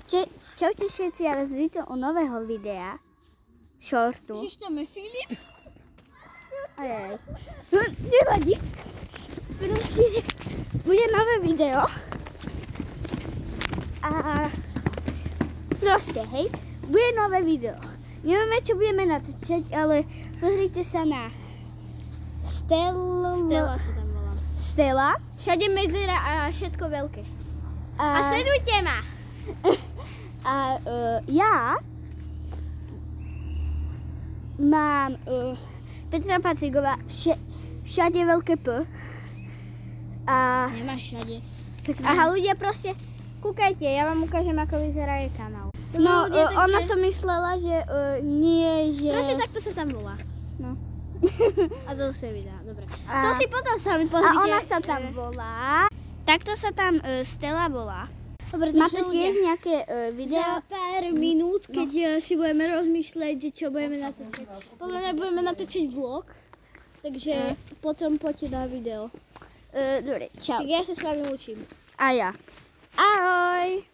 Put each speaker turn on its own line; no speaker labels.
Čaute všetci, ja vás vítam u nového videa. Shortu.
Ježiš, tam je Filip.
Ajaj. No, nevadí. Proste, bude nové video. A proste, hej, bude nové video. Nevieme, čo budeme natáčať, ale pozrite sa na
Stella sa tam volá.
Stella.
Všade medzera a všetko veľké. A sledujte ma.
A ja mám Petra Pacigová, všade veľké P. A
Nemáš všade.
aha,
ľudia proste, kúkajte, ja vám ukážem, ako vyzerá jej kanál.
no, ona to myslela, že nie, že...
Proste takto sa tam volá.
No.
A to sa vydá, dobre.
A-
To si potom sami pozrite.
A ona sa tam volá. Takto sa tam Stella volá.
Dobre,
Má to tiež nejaké video.
Za pár minút, keď si budeme rozmýšľať, že čo budeme natáčať. Podľa mňa budeme natáčať vlog, takže potom poďte na video.
Dobre, čau.
Tak ja sa s vami učím.
A ja. Ahoj.